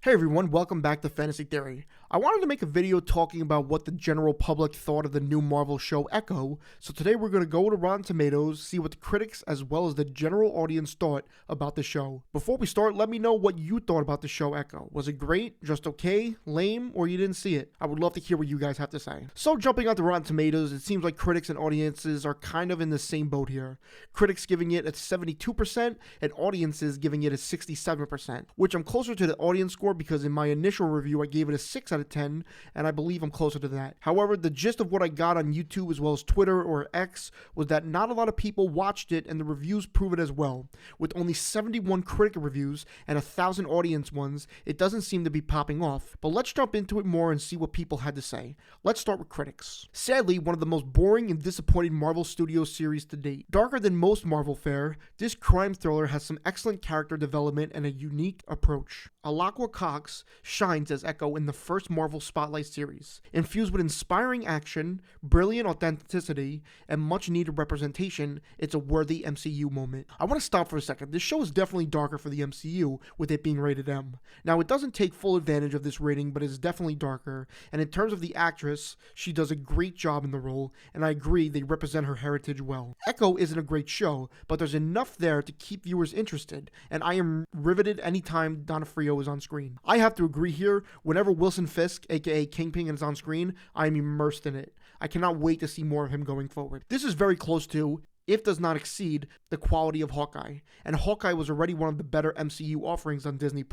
Hey everyone, welcome back to Fantasy Theory. I wanted to make a video talking about what the general public thought of the new Marvel show Echo, so today we're going to go to Rotten Tomatoes, see what the critics as well as the general audience thought about the show. Before we start, let me know what you thought about the show Echo. Was it great, just okay, lame, or you didn't see it? I would love to hear what you guys have to say. So jumping onto Rotten Tomatoes, it seems like critics and audiences are kind of in the same boat here. Critics giving it a 72% and audiences giving it a 67%, which I'm closer to the audience score because in my initial review I gave it a 6 out of 10, and I believe I'm closer to that. However, the gist of what I got on YouTube as well as Twitter or X was that not a lot of people watched it, and the reviews prove it as well. With only 71 critic reviews and 1,000 audience ones, it doesn't seem to be popping off. But let's jump into it more and see what people had to say. Let's start with critics. Sadly, one of the most boring and disappointing Marvel Studios series to date. Darker than most Marvel fare, this crime thriller has some excellent character development and a unique approach. Alaqua Cox shines as Echo in the first Marvel Spotlight series. Infused with inspiring action, brilliant authenticity, and much needed representation, it's a worthy MCU moment. I want to stop for a second. This show is definitely darker for the MCU, with it being rated M. Now, it doesn't take full advantage of this rating, but it's definitely darker, and in terms of the actress, she does a great job in the role, and I agree they represent her heritage well. Echo isn't a great show, but there's enough there to keep viewers interested, and I am riveted anytime Donofrio is on screen. I have to agree here, whenever Wilson Fisk, aka Kingpin, is on screen, I am immersed in it. I cannot wait to see more of him going forward. This is very close to, if does not exceed, the quality of Hawkeye. And Hawkeye was already one of the better MCU offerings on Disney+.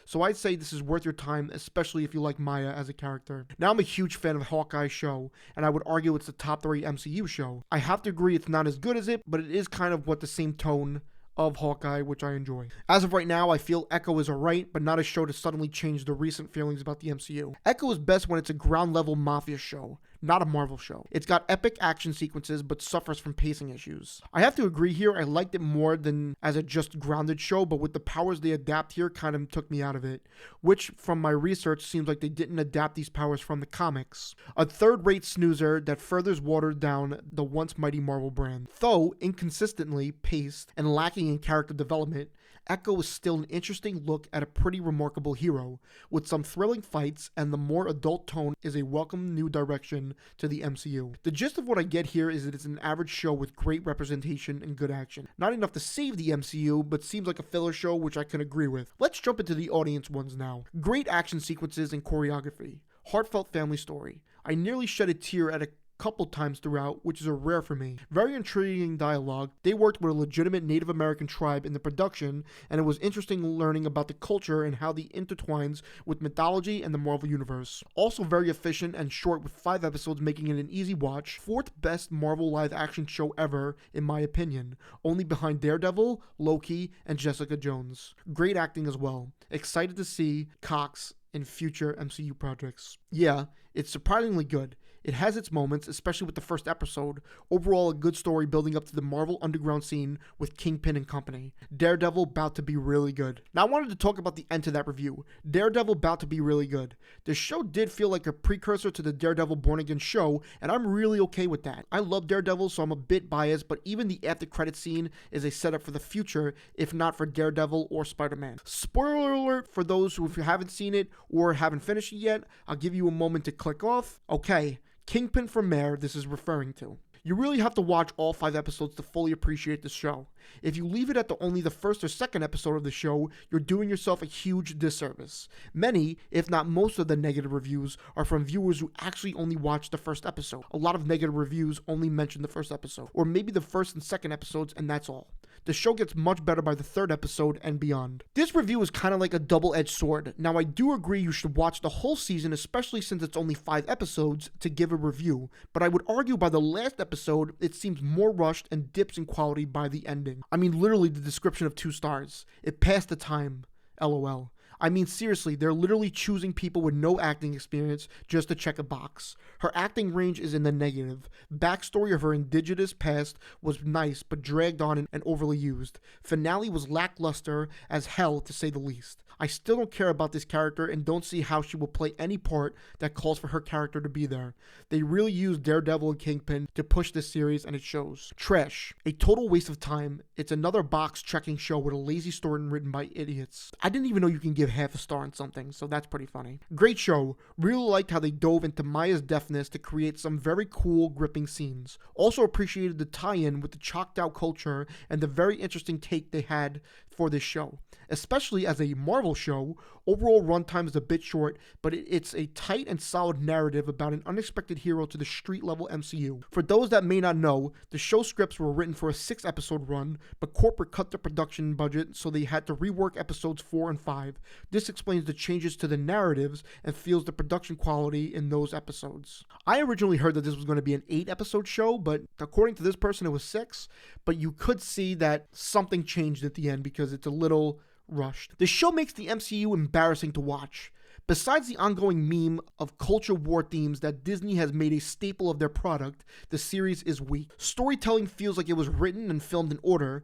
So I'd say this is worth your time, especially if you like Maya as a character. Now I'm a huge fan of Hawkeye's show, and I would argue it's the top 3 MCU show. I have to agree it's not as good as it, but it is kind of what the same tone of Hawkeye, which I enjoy. As of right now, I feel Echo is alright, but not a show to suddenly change the recent feelings about the MCU. Echo is best when it's a ground-level mafia show, not a Marvel show. It's got epic action sequences, but suffers from pacing issues. I have to agree here, I liked it more than as a just grounded show, but with the powers they adapt here kind of took me out of it, which from my research seems like they didn't adapt these powers from the comics. A third-rate snoozer that furthers watered down the once mighty Marvel brand. Though inconsistently paced and lacking in character development, Echo is still an interesting look at a pretty remarkable hero, with some thrilling fights, and the more adult tone is a welcome new direction to the MCU. The gist of what I get here is that it's an average show with great representation and good action. Not enough to save the MCU, but seems like a filler show, which I can agree with. Let's jump into the audience ones now. Great action sequences and choreography. Heartfelt family story. I nearly shed a tear at a couple times throughout, which is a rare for me. Very intriguing dialogue. They worked with a legitimate Native American tribe in the production, and it was interesting learning about the culture and how they intertwines with mythology and the Marvel Universe. Also very efficient and short, with 5 episodes making it an easy watch. 4th best Marvel live action show ever, in my opinion, only behind Daredevil, Loki, and Jessica Jones. Great acting as well. Excited to see Cox in future MCU projects. Yeah, it's surprisingly good. It has its moments, especially with the first episode. Overall, a good story building up to the Marvel underground scene with Kingpin and company. Daredevil about to be really good. Now I wanted to talk about the end to that review. Daredevil about to be really good. The show did feel like a precursor to the Daredevil Born Again show, and I'm really okay with that. I love Daredevil, so I'm a bit biased, but even the after credit scene is a setup for the future, if not for Daredevil or Spider-Man. Spoiler alert for those who, if you haven't seen it or haven't finished it yet, I'll give you a moment to click off. Okay. Kingpin from Mare, this is referring to. You really have to watch all 5 episodes to fully appreciate the show. If you leave it at only the first or second episode of the show, you're doing yourself a huge disservice. Many, if not most of the negative reviews are from viewers who actually only watched the first episode. A lot of negative reviews only mention the first episode, or maybe the first and second episodes, and that's all. The show gets much better by the 3rd episode and beyond. This review is kind of like a double-edged sword. Now, I do agree you should watch the whole season, especially since it's only 5 episodes, to give a review, but I would argue by the last episode, it seems more rushed and dips in quality by the ending. I mean, literally the description of 2 stars. It passed the time. LOL. I mean, seriously, they're literally choosing people with no acting experience just to check a box. Her acting range is in the negative. Backstory of her indigenous past was nice, but dragged on and overly used. Finale was lackluster as hell, to say the least. I still don't care about this character and don't see how she will play any part that calls for her character to be there. They really used Daredevil and Kingpin to push this series, and it shows. Trash. A total waste of time. It's another box checking show with a lazy story written by idiots. I didn't even know you can give half a star and something, so that's pretty funny. Great show. Really liked how they dove into Maya's deafness to create some very cool, gripping scenes. Also appreciated the tie-in with the chalked out culture and the very interesting take they had for this show. Especially as a Marvel show, overall runtime is a bit short, but it's a tight and solid narrative about an unexpected hero to the street-level MCU. For those that may not know, the show scripts were written for a 6-episode run, but corporate cut the production budget, so they had to rework episodes 4 and 5. This explains the changes to the narratives and feels the production quality in those episodes. I originally heard that this was going to be an 8-episode show, but according to this person, it was 6. But you could see that something changed at the end because it's a little rushed. The show makes the MCU embarrassing to watch. Besides the ongoing meme of culture war themes that Disney has made a staple of their product, the series is weak. Storytelling feels like it was written and filmed in order,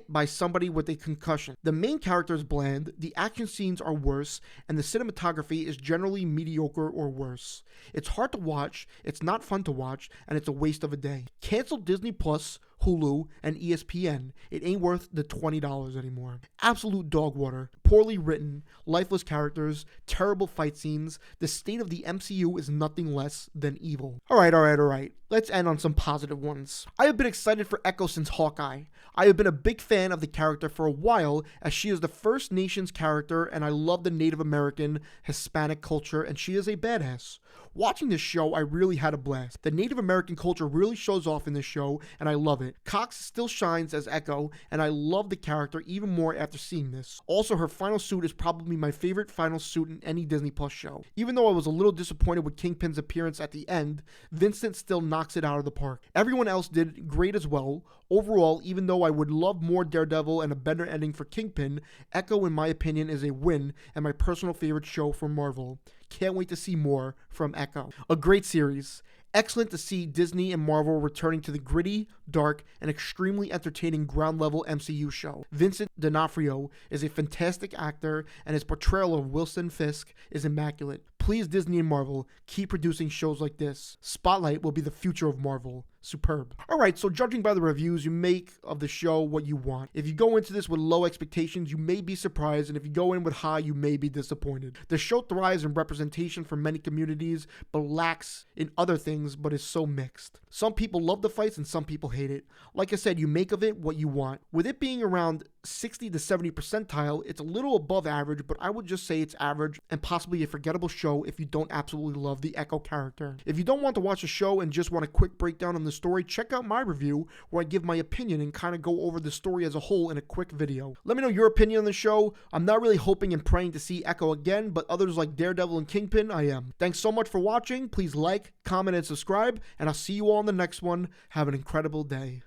by somebody with a concussion. The main character is bland, the action scenes are worse, and the cinematography is generally mediocre or worse. It's hard to watch, it's not fun to watch, and it's a waste of a day. Cancel Disney Plus, Hulu, and ESPN. It ain't worth the $20 anymore. Absolute dog water. Poorly written, lifeless characters, terrible fight scenes. The state of the MCU is nothing less than evil. Alright. Let's end on some positive ones. I have been excited for Echo since Hawkeye. I have been a big fan of the character for a while, as she is the First Nations character and I love the Native American, Hispanic culture, and she is a badass. Watching this show, I really had a blast. The Native American culture really shows off in this show, and I love it. Cox still shines as Echo, and I love the character even more after seeing this. Also, her final suit is probably my favorite final suit in any Disney Plus show. Even though I was a little disappointed with Kingpin's appearance at the end, Vincent still knocks it out of the park. Everyone else did great as well. Overall, even though I would love more Daredevil and a better ending for Kingpin, Echo, in my opinion, is a win and my personal favorite show from Marvel. Can't wait to see more from Echo. A great series. Excellent to see Disney and Marvel returning to the gritty, dark, and extremely entertaining ground-level MCU show. Vincent D'Onofrio is a fantastic actor, and his portrayal of Wilson Fisk is immaculate. Please, Disney and Marvel, keep producing shows like this. Spotlight will be the future of Marvel. Superb. Alright, so judging by the reviews, you make of the show what you want. If you go into this with low expectations, you may be surprised, and if you go in with high, you may be disappointed. The show thrives in representation for many communities, but lacks in other things, but is so mixed. Some people love the fights and some people hate it. Like I said, you make of it what you want. With it being around 60 to 70 percentile, it's a little above average, but I would just say it's average and possibly a forgettable show if you don't absolutely love the Echo character. If you don't want to watch a show and just want a quick breakdown on the story, check out my review where I give my opinion and kind of go over the story as a whole in a quick video. Let me know your opinion on the show. I'm not really hoping and praying to see Echo again, but others like Daredevil and Kingpin, I am. Thanks so much for watching. Please like, comment, and subscribe, and I'll see you all in the next one. Have an incredible day.